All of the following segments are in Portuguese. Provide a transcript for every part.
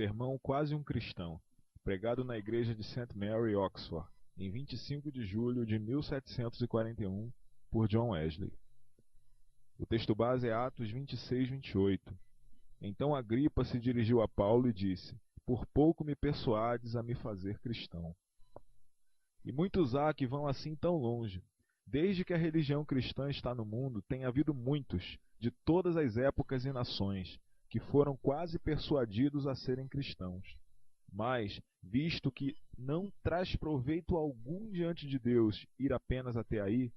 Sermão Quase um Cristão, pregado na igreja de St. Mary, Oxford, em 25 de julho de 1741, por John Wesley. O texto base é Atos 26, 28. Então Agripa se dirigiu a Paulo e disse: Por pouco me persuades a me fazer cristão. E muitos há que vão assim tão longe. Desde que a religião cristã está no mundo, tem havido muitos, de todas as épocas e nações, que foram quase persuadidos a serem cristãos. Mas, visto que não traz proveito algum diante de Deus ir apenas até aí,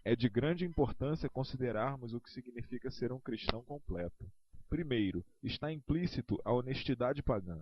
é de grande importância considerarmos o que significa ser um cristão completo. Primeiro, está implícito a honestidade pagã.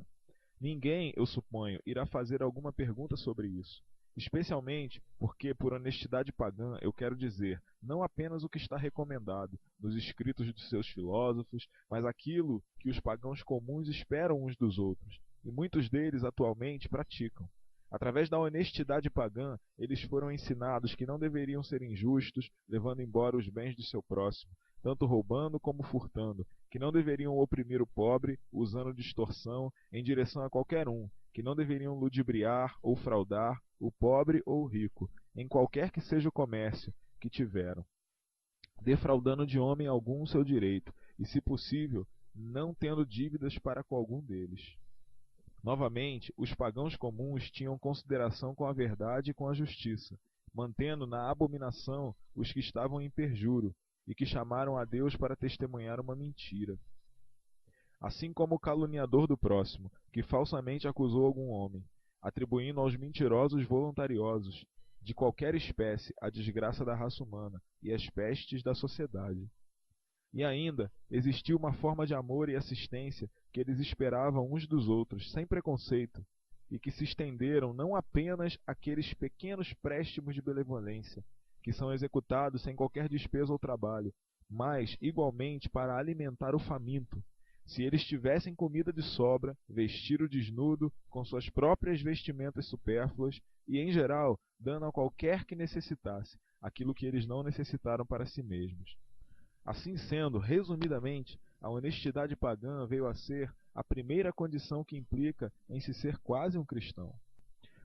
Ninguém, eu suponho, irá fazer alguma pergunta sobre isso. Especialmente porque, por honestidade pagã, eu quero dizer não apenas o que está recomendado nos escritos de seus filósofos, mas aquilo que os pagãos comuns esperam uns dos outros, e muitos deles atualmente praticam. Através da honestidade pagã, eles foram ensinados que não deveriam ser injustos, levando embora os bens de seu próximo, tanto roubando como furtando, que não deveriam oprimir o pobre, usando distorção em direção a qualquer um, que não deveriam ludibriar ou fraudar o pobre ou o rico, em qualquer que seja o comércio que tiveram, defraudando de homem algum seu direito, e, se possível, não tendo dívidas para com algum deles. Novamente, os pagãos comuns tinham consideração com a verdade e com a justiça, mantendo na abominação os que estavam em perjuro, e que chamaram a Deus para testemunhar uma mentira. Assim como o caluniador do próximo, que falsamente acusou algum homem, atribuindo aos mentirosos voluntariosos, de qualquer espécie, a desgraça da raça humana e as pestes da sociedade. E ainda, existia uma forma de amor e assistência que eles esperavam uns dos outros, sem preconceito, e que se estenderam não apenas àqueles pequenos préstimos de benevolência, que são executados sem qualquer despesa ou trabalho, mas, igualmente, para alimentar o faminto. Se eles tivessem comida de sobra, vestir o desnudo com suas próprias vestimentas supérfluas e, em geral, dando a qualquer que necessitasse aquilo que eles não necessitaram para si mesmos. Assim sendo, resumidamente, a honestidade pagã veio a ser a primeira condição que implica em se ser quase um cristão.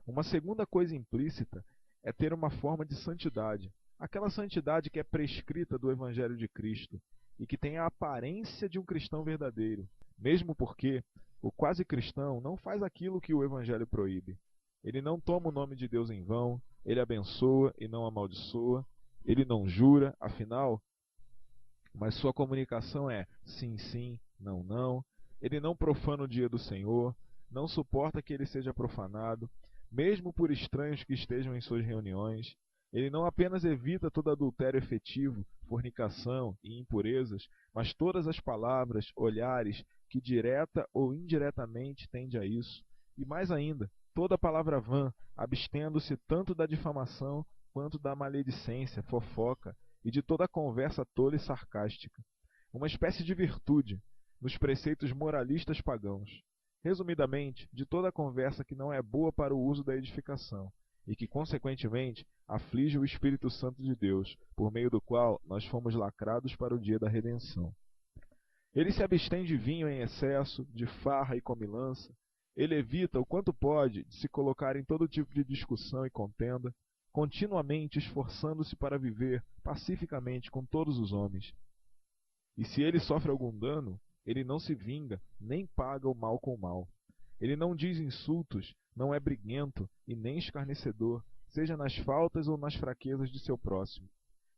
Uma segunda coisa implícita é ter uma forma de santidade, aquela santidade que é prescrita do Evangelho de Cristo e que tem a aparência de um cristão verdadeiro, mesmo porque o quase cristão não faz aquilo que o Evangelho proíbe. Ele não toma o nome de Deus em vão, ele abençoa e não amaldiçoa, ele não jura, afinal, mas sua comunicação é sim, sim, não, não. Ele não profana o dia do Senhor, não suporta que ele seja profanado, mesmo por estranhos que estejam em suas reuniões. Ele não apenas evita todo adultério efetivo, fornicação e impurezas, mas todas as palavras, olhares que direta ou indiretamente tende a isso. E mais ainda, toda palavra vã, abstendo-se tanto da difamação quanto da maledicência, fofoca, e de toda a conversa tola e sarcástica, uma espécie de virtude nos preceitos moralistas pagãos. Resumidamente, de toda a conversa que não é boa para o uso da edificação, e que, consequentemente, aflige o Espírito Santo de Deus, por meio do qual nós fomos lacrados para o dia da redenção. Ele se abstém de vinho em excesso, de farra e comilança. Ele evita, o quanto pode, de se colocar em todo tipo de discussão e contenda, continuamente esforçando-se para viver pacificamente com todos os homens. E se ele sofre algum dano, ele não se vinga, nem paga o mal com o mal. Ele não diz insultos, não é briguento e nem escarnecedor, seja nas faltas ou nas fraquezas de seu próximo.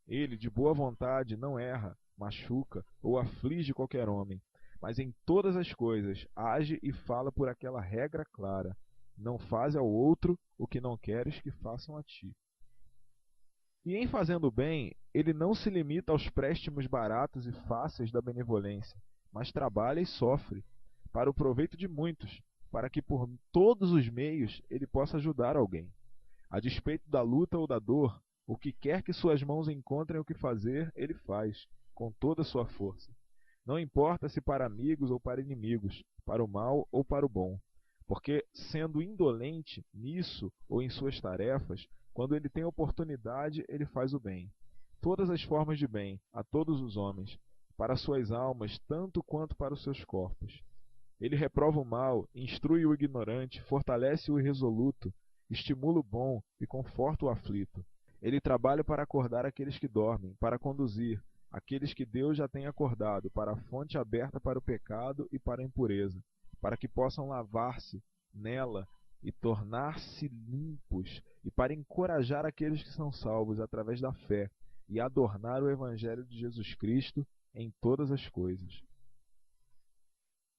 Ele, de boa vontade, não erra, machuca ou aflige qualquer homem, mas em todas as coisas age e fala por aquela regra clara: não faze ao outro o que não queres que façam a ti. E em fazendo o bem, ele não se limita aos préstimos baratos e fáceis da benevolência, mas trabalha e sofre, para o proveito de muitos, para que por todos os meios ele possa ajudar alguém. A despeito da luta ou da dor, o que quer que suas mãos encontrem o que fazer, ele faz, com toda a sua força. Não importa se para amigos ou para inimigos, para o mal ou para o bom, porque, sendo indolente nisso ou em suas tarefas, quando ele tem oportunidade, ele faz o bem. Todas as formas de bem, a todos os homens, para suas almas tanto quanto para os seus corpos. Ele reprova o mal, instrui o ignorante, fortalece o irresoluto, estimula o bom e conforta o aflito. Ele trabalha para acordar aqueles que dormem, para conduzir aqueles que Deus já tem acordado, para a fonte aberta para o pecado e para a impureza, para que possam lavar-se nela e tornar-se limpos, e para encorajar aqueles que são salvos através da fé e adornar o Evangelho de Jesus Cristo em todas as coisas.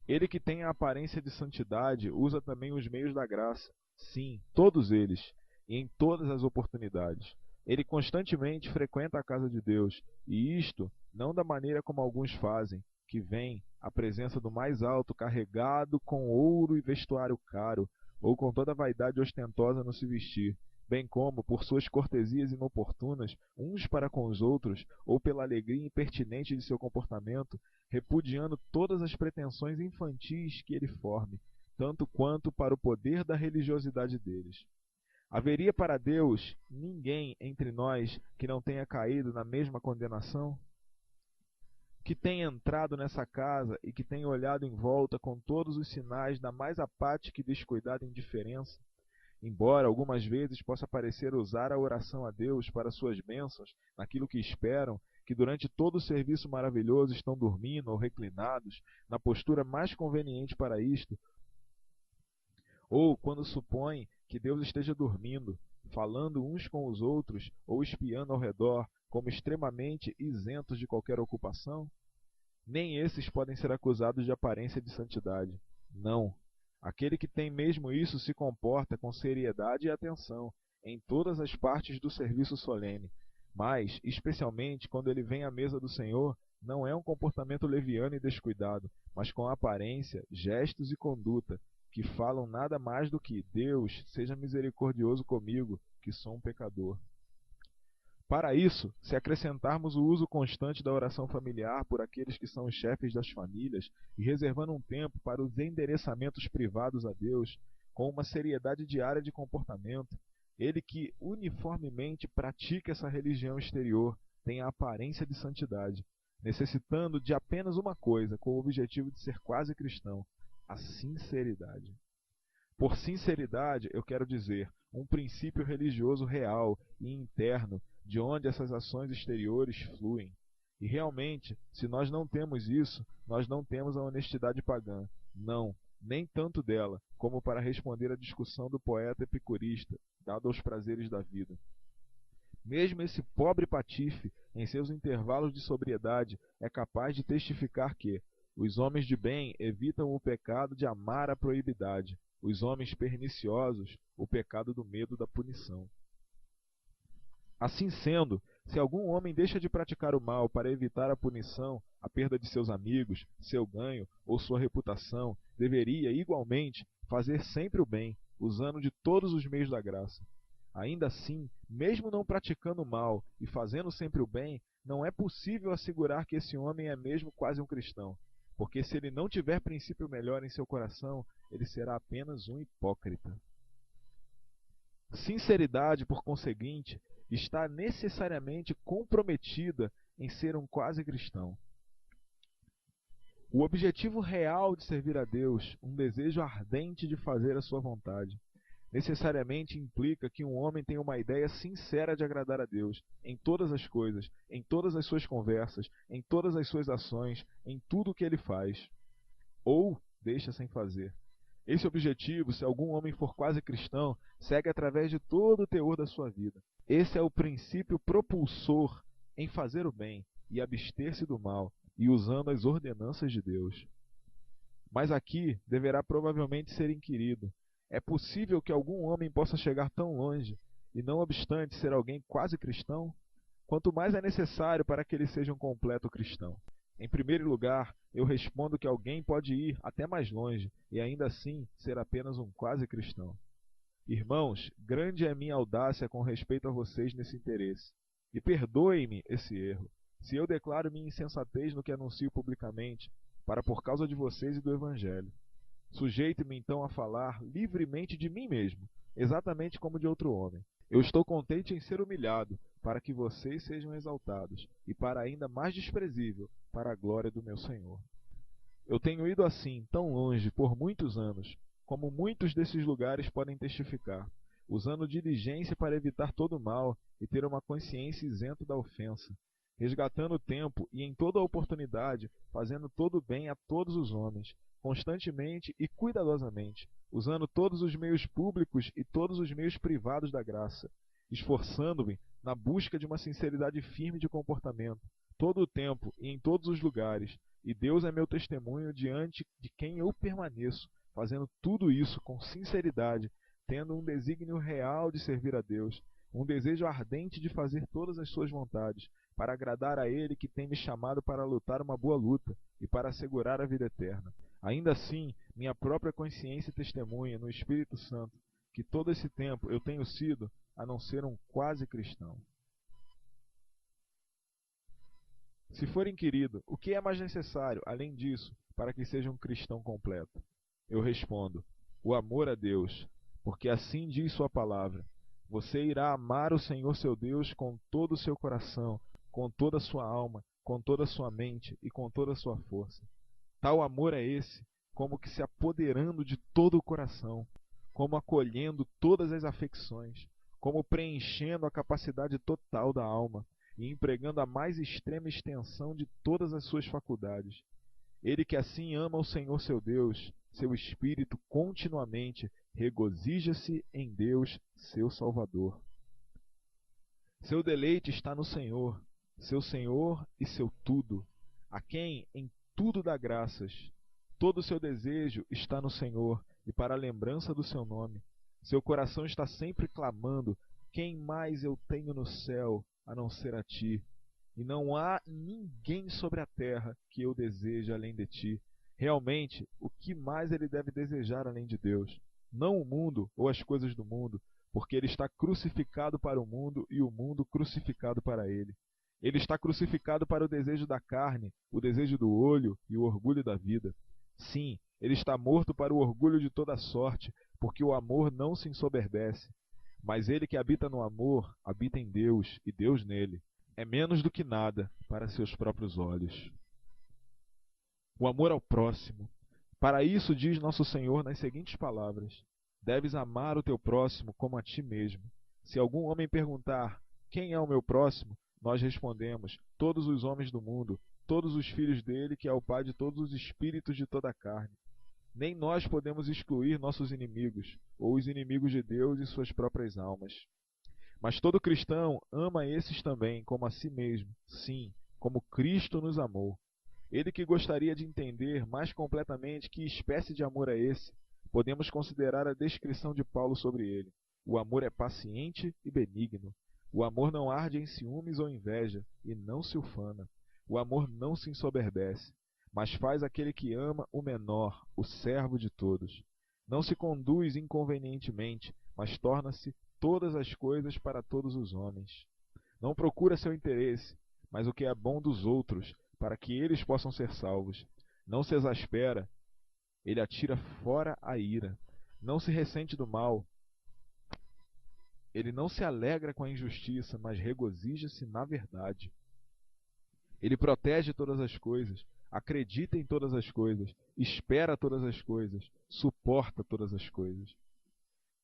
Ele que tem a aparência de santidade usa também os meios da graça, sim, todos eles, e em todas as oportunidades. Ele constantemente frequenta a casa de Deus, e isto não da maneira como alguns fazem, que vêm à presença do mais alto carregado com ouro e vestuário caro, ou com toda a vaidade ostentosa no se vestir, bem como, por suas cortesias inoportunas, uns para com os outros, ou pela alegria impertinente de seu comportamento, repudiando todas as pretensões infantis que ele forme, tanto quanto para o poder da religiosidade deles. Haveria para Deus ninguém entre nós que não tenha caído na mesma condenação? Que tenha entrado nessa casa e que tenha olhado em volta com todos os sinais da mais apática e descuidada indiferença? Embora algumas vezes possa parecer usar a oração a Deus para suas bênçãos naquilo que esperam, que durante todo o serviço maravilhoso estão dormindo ou reclinados, na postura mais conveniente para isto, ou quando supõem que Deus esteja dormindo, falando uns com os outros ou espiando ao redor, como extremamente isentos de qualquer ocupação? Nem esses podem ser acusados de aparência de santidade. Não. Aquele que tem mesmo isso se comporta com seriedade e atenção em todas as partes do serviço solene, mas, especialmente quando ele vem à mesa do Senhor, não é um comportamento leviano e descuidado, mas com aparência, gestos e conduta, que falam nada mais do que Deus, seja misericordioso comigo, que sou um pecador. Para isso, se acrescentarmos o uso constante da oração familiar por aqueles que são os chefes das famílias e reservando um tempo para os endereçamentos privados a Deus, com uma seriedade diária de comportamento, ele que uniformemente pratica essa religião exterior tem a aparência de santidade, necessitando de apenas uma coisa, com o objetivo de ser quase cristão: a sinceridade. Por sinceridade, eu quero dizer um princípio religioso real e interno, de onde essas ações exteriores fluem. E realmente, se nós não temos isso, nós não temos a honestidade pagã. Não, nem tanto dela, como para responder à discussão do poeta epicurista, dado aos prazeres da vida. Mesmo esse pobre patife, em seus intervalos de sobriedade, é capaz de testificar que os homens de bem evitam o pecado de amar a proibidade, os homens perniciosos, o pecado do medo da punição. Assim sendo, se algum homem deixa de praticar o mal para evitar a punição, a perda de seus amigos, seu ganho ou sua reputação, deveria, igualmente, fazer sempre o bem, usando de todos os meios da graça. Ainda assim, mesmo não praticando o mal e fazendo sempre o bem, não é possível assegurar que esse homem é mesmo quase um cristão, porque se ele não tiver princípio melhor em seu coração, ele será apenas um hipócrita. Sinceridade, por conseguinte, está necessariamente comprometida em ser um quase cristão. O objetivo real de servir a Deus, um desejo ardente de fazer a sua vontade, necessariamente implica que um homem tenha uma ideia sincera de agradar a Deus em todas as coisas, em todas as suas conversas, em todas as suas ações, em tudo o que ele faz, ou deixa sem fazer. Esse objetivo, se algum homem for quase cristão, segue através de todo o teor da sua vida. Esse é o princípio propulsor em fazer o bem e abster-se do mal, e usando as ordenanças de Deus. Mas aqui deverá provavelmente ser inquirido: é possível que algum homem possa chegar tão longe, e não obstante ser alguém quase cristão? Quanto mais é necessário para que ele seja um completo cristão. Em primeiro lugar, eu respondo que alguém pode ir até mais longe e ainda assim ser apenas um quase cristão. Irmãos, grande é a minha audácia com respeito a vocês nesse interesse. E perdoem-me esse erro, se eu declaro minha insensatez no que anuncio publicamente, para por causa de vocês e do Evangelho. Sujeito-me então a falar livremente de mim mesmo, exatamente como de outro homem. Eu estou contente em ser humilhado, para que vocês sejam exaltados, e para ainda mais desprezível, para a glória do meu Senhor. Eu tenho ido assim, tão longe, por muitos anos, como muitos desses lugares podem testificar, usando diligência para evitar todo mal e ter uma consciência isenta da ofensa, resgatando o tempo e em toda a oportunidade, fazendo todo o bem a todos os homens, constantemente e cuidadosamente, usando todos os meios públicos e todos os meios privados da graça, esforçando-me na busca de uma sinceridade firme de comportamento, todo o tempo e em todos os lugares, e Deus é meu testemunho diante de quem eu permaneço, fazendo tudo isso com sinceridade, tendo um desígnio real de servir a Deus, um desejo ardente de fazer todas as suas vontades, para agradar a Ele que tem me chamado para lutar uma boa luta e para assegurar a vida eterna. Ainda assim, minha própria consciência testemunha no Espírito Santo que todo esse tempo eu tenho sido, a não ser um quase cristão. Se for inquirido, o que é mais necessário, além disso, para que seja um cristão completo? Eu respondo: o amor a Deus, porque assim diz sua palavra. Você irá amar o Senhor seu Deus com todo o seu coração, com toda a sua alma, com toda a sua mente e com toda a sua força. Tal amor é esse, como que se apoderando de todo o coração, como acolhendo todas as afecções, como preenchendo a capacidade total da alma e empregando a mais extrema extensão de todas as suas faculdades. Ele que assim ama o Senhor seu Deus, seu espírito continuamente regozija-se em Deus, seu Salvador. Seu deleite está no Senhor, seu Senhor e seu tudo, a quem em tudo dá graças. Todo o seu desejo está no Senhor e para a lembrança do seu nome. Seu coração está sempre clamando: quem mais eu tenho no céu a não ser a ti? E não há ninguém sobre a terra que eu deseje além de ti. Realmente, o que mais ele deve desejar além de Deus? Não o mundo ou as coisas do mundo, porque ele está crucificado para o mundo e o mundo crucificado para ele. Ele está crucificado para o desejo da carne, o desejo do olho e o orgulho da vida. Sim, ele está morto para o orgulho de toda sorte, porque o amor não se ensoberbece. Mas ele que habita no amor, habita em Deus, e Deus nele. É menos do que nada para seus próprios olhos. O amor ao próximo. Para isso diz nosso Senhor nas seguintes palavras: deves amar o teu próximo como a ti mesmo. Se algum homem perguntar: quem é o meu próximo? Nós respondemos: todos os homens do mundo, todos os filhos dele, que é o Pai de todos os espíritos de toda a carne. Nem nós podemos excluir nossos inimigos, ou os inimigos de Deus e suas próprias almas. Mas todo cristão ama esses também, como a si mesmo, sim, como Cristo nos amou. Ele que gostaria de entender mais completamente que espécie de amor é esse, podemos considerar a descrição de Paulo sobre ele. O amor é paciente e benigno. O amor não arde em ciúmes ou inveja, e não se ufana. O amor não se ensoberbece, mas faz aquele que ama o menor, o servo de todos. Não se conduz inconvenientemente, mas torna-se todas as coisas para todos os homens. Não procura seu interesse, mas o que é bom dos outros, para que eles possam ser salvos. Não se exaspera, ele atira fora a ira. Não se ressente do mal, ele não se alegra com a injustiça, mas regozija-se na verdade. Ele protege todas as coisas, acredita em todas as coisas, espera todas as coisas, suporta todas as coisas.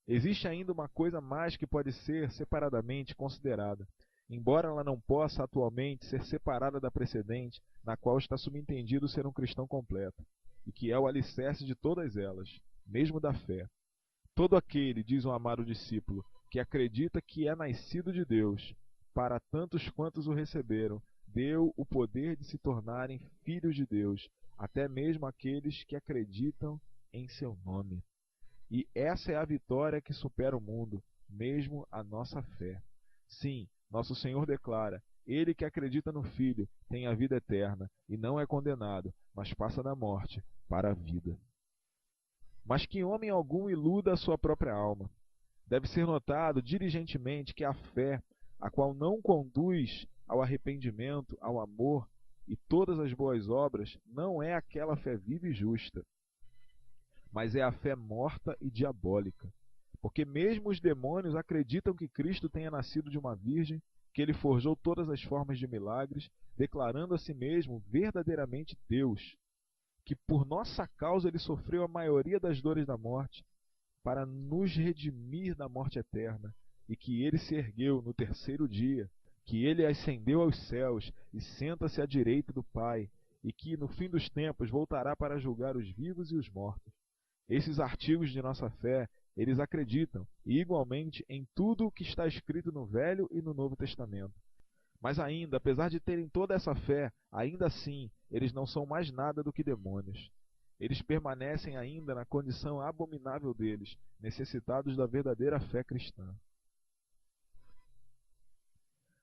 Existe ainda uma coisa mais que pode ser separadamente considerada, embora ela não possa atualmente ser separada da precedente, na qual está subentendido ser um cristão completo, e que é o alicerce de todas elas, mesmo da fé. Todo aquele, diz um amado discípulo, que acredita que é nascido de Deus, para tantos quantos o receberam, deu o poder de se tornarem filhos de Deus, até mesmo aqueles que acreditam em seu nome. E essa é a vitória que supera o mundo, mesmo a nossa fé. Sim, nosso Senhor declara: ele que acredita no Filho tem a vida eterna, e não é condenado, mas passa da morte para a vida. Mas que homem algum iluda a sua própria alma. Deve ser notado diligentemente que a fé, a qual não conduz ao arrependimento, ao amor e todas as boas obras, não é aquela fé viva e justa, mas é a fé morta e diabólica. Porque mesmo os demônios acreditam que Cristo tenha nascido de uma virgem, que ele forjou todas as formas de milagres, declarando a si mesmo verdadeiramente Deus. que por nossa causa ele sofreu a maioria das dores da morte, para nos redimir da morte eterna, e que ele se ergueu no terceiro dia, que ele ascendeu aos céus e senta-se à direita do Pai, e que no fim dos tempos voltará para julgar os vivos e os mortos. Esses artigos de nossa fé, eles acreditam, e igualmente em tudo o que está escrito no Velho e no Novo Testamento. Mas ainda, apesar de terem toda essa fé, ainda assim, eles não são mais nada do que demônios. Eles permanecem ainda na condição abominável deles, necessitados da verdadeira fé cristã.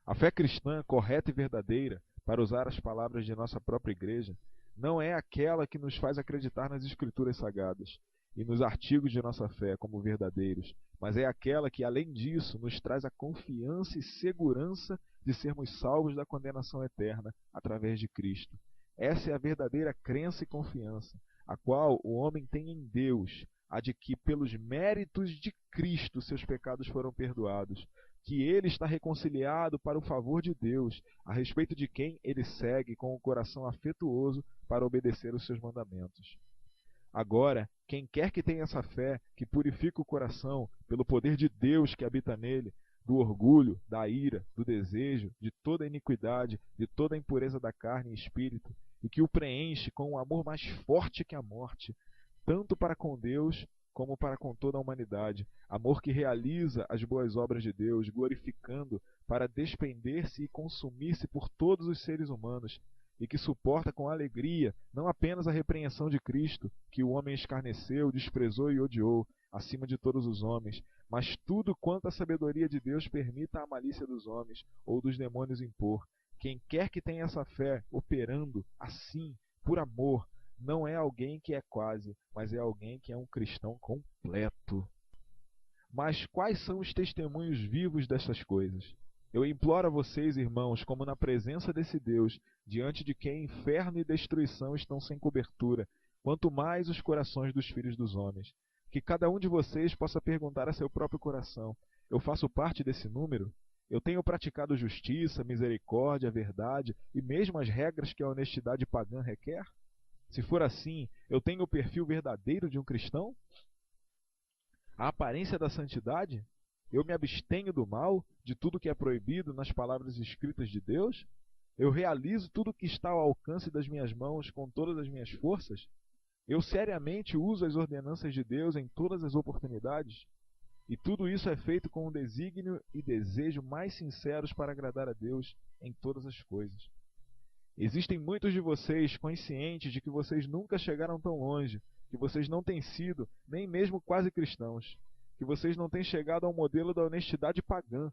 A fé cristã, correta e verdadeira, para usar as palavras de nossa própria igreja, não é aquela que nos faz acreditar nas Escrituras Sagradas e nos artigos de nossa fé como verdadeiros, mas é aquela que, além disso, nos traz a confiança e segurança de sermos salvos da condenação eterna através de Cristo. Essa é a verdadeira crença e confiança, a qual o homem tem em Deus, a de que, pelos méritos de Cristo, seus pecados foram perdoados, que ele está reconciliado para o favor de Deus, a respeito de quem ele segue com o coração afetuoso para obedecer os seus mandamentos. Agora, quem quer que tenha essa fé, que purifica o coração pelo poder de Deus que habita nele, do orgulho, da ira, do desejo, de toda a iniquidade, de toda a impureza da carne e espírito, e que o preenche com um amor mais forte que a morte, tanto para com Deus como para com toda a humanidade, amor que realiza as boas obras de Deus, glorificando para despender-se e consumir-se por todos os seres humanos, e que suporta com alegria não apenas a repreensão de Cristo, que o homem escarneceu, desprezou e odiou, acima de todos os homens, mas tudo quanto a sabedoria de Deus permita a malícia dos homens ou dos demônios impor. Quem quer que tenha essa fé operando assim, por amor, não é alguém que é quase, mas é alguém que é um cristão completo. Mas quais são os testemunhos vivos dessas coisas? Eu imploro a vocês, irmãos, como na presença desse Deus, diante de quem inferno e destruição estão sem cobertura, quanto mais os corações dos filhos dos homens, que cada um de vocês possa perguntar a seu próprio coração: eu faço parte desse número? Eu tenho praticado justiça, misericórdia, verdade e mesmo as regras que a honestidade pagã requer? Se for assim, eu tenho o perfil verdadeiro de um cristão? A aparência da santidade? Eu me abstenho do mal, de tudo que é proibido nas palavras escritas de Deus? Eu realizo tudo que está ao alcance das minhas mãos com todas as minhas forças? Eu seriamente uso as ordenanças de Deus em todas as oportunidades? E tudo isso é feito com um desígnio e desejo mais sinceros para agradar a Deus em todas as coisas. Existem muitos de vocês conscientes de que vocês nunca chegaram tão longe, que vocês não têm sido nem mesmo quase cristãos, que vocês não têm chegado ao modelo da honestidade pagã,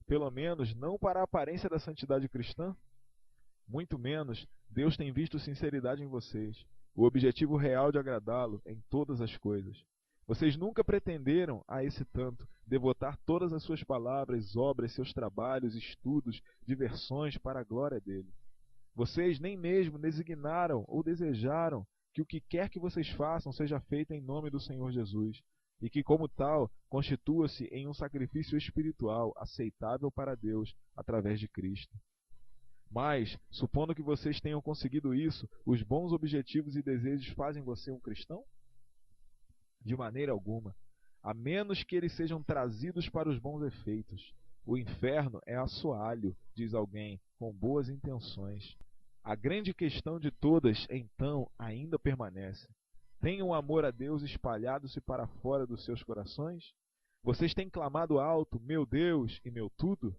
pelo menos não para a aparência da santidade cristã. Muito menos, Deus tem visto sinceridade em vocês, o objetivo real de agradá-lo em todas as coisas. Vocês nunca pretenderam, a esse tanto, devotar todas as suas palavras, obras, seus trabalhos, estudos, diversões para a glória dele. Vocês nem mesmo designaram ou desejaram que o que quer que vocês façam seja feito em nome do Senhor Jesus, e que, como tal, constitua-se em um sacrifício espiritual aceitável para Deus através de Cristo. Mas, supondo que vocês tenham conseguido isso, os bons objetivos e desejos fazem você um cristão? De maneira alguma, a menos que eles sejam trazidos para os bons efeitos. O inferno é assoalho, diz alguém, com boas intenções. A grande questão de todas, então, ainda permanece. Tem o amor a Deus espalhado-se para fora dos seus corações? Vocês têm clamado alto, meu Deus e meu tudo?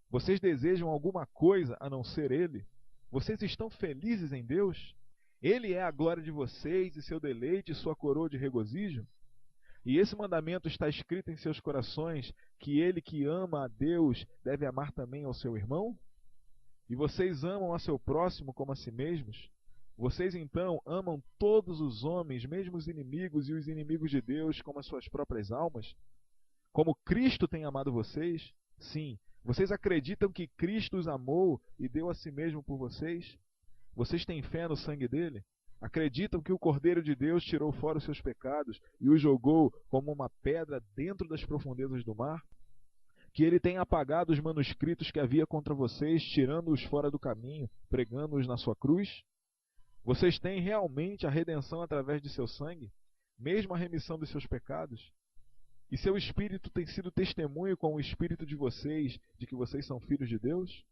Vocês desejam alguma coisa a não ser Ele? Vocês estão felizes em Deus? Ele é a glória de vocês e seu deleite e sua coroa de regozijo? E esse mandamento está escrito em seus corações, que ele que ama a Deus deve amar também ao seu irmão? E vocês amam a seu próximo como a si mesmos? Vocês então amam todos os homens, mesmo os inimigos e os inimigos de Deus, como as suas próprias almas? Como Cristo tem amado vocês? Sim, vocês acreditam que Cristo os amou e deu a si mesmo por vocês? Vocês têm fé no sangue dele? Acreditam que o Cordeiro de Deus tirou fora os seus pecados e os jogou como uma pedra dentro das profundezas do mar? Que ele tem apagado os manuscritos que havia contra vocês, tirando-os fora do caminho, pregando-os na sua cruz? Vocês têm realmente a redenção através de seu sangue, mesmo a remissão dos seus pecados? E seu Espírito tem sido testemunho com o Espírito de vocês de que vocês são filhos de Deus?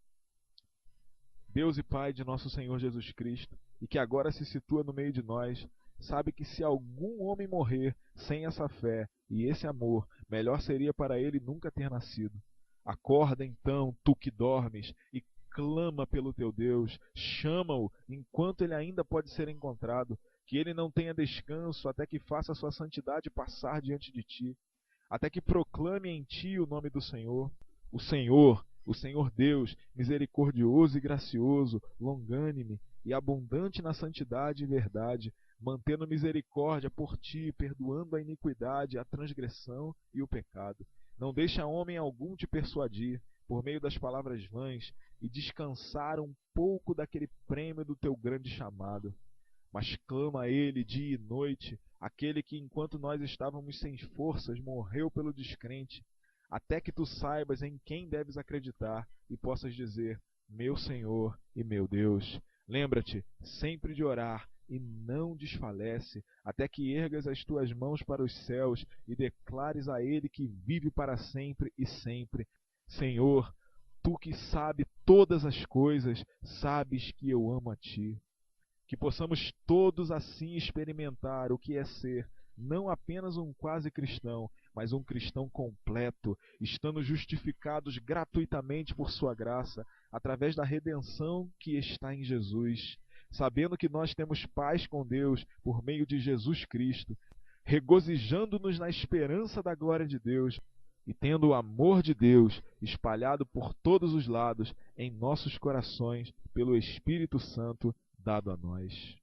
Deus e Pai de nosso Senhor Jesus Cristo, e que agora se situa no meio de nós, sabe que se algum homem morrer sem essa fé e esse amor, melhor seria para ele nunca ter nascido. Acorda então, tu que dormes, e clama pelo teu Deus, chama-o enquanto ele ainda pode ser encontrado, que ele não tenha descanso até que faça sua santidade passar diante de ti, até que proclame em ti o nome do Senhor. O Senhor Deus, misericordioso e gracioso, longânime e abundante na santidade e verdade, mantendo misericórdia por ti, perdoando a iniquidade, a transgressão e o pecado. Não deixa homem algum te persuadir por meio das palavras vãs e descansar um pouco daquele prêmio do teu grande chamado. Mas clama a ele dia e noite, aquele que, enquanto nós estávamos sem forças, morreu pelo descrente, até que tu saibas em quem deves acreditar e possas dizer: meu Senhor e meu Deus. Lembra-te sempre de orar e não desfalece, até que ergas as tuas mãos para os céus e declares a ele que vive para sempre e sempre: Senhor, tu que sabe todas as coisas, sabes que eu amo a ti. Que possamos todos assim experimentar o que é ser não apenas um quase cristão, mas um cristão completo, estando justificados gratuitamente por sua graça, através da redenção que está em Jesus, sabendo que nós temos paz com Deus por meio de Jesus Cristo, regozijando-nos na esperança da glória de Deus e tendo o amor de Deus espalhado por todos os lados em nossos corações pelo Espírito Santo dado a nós.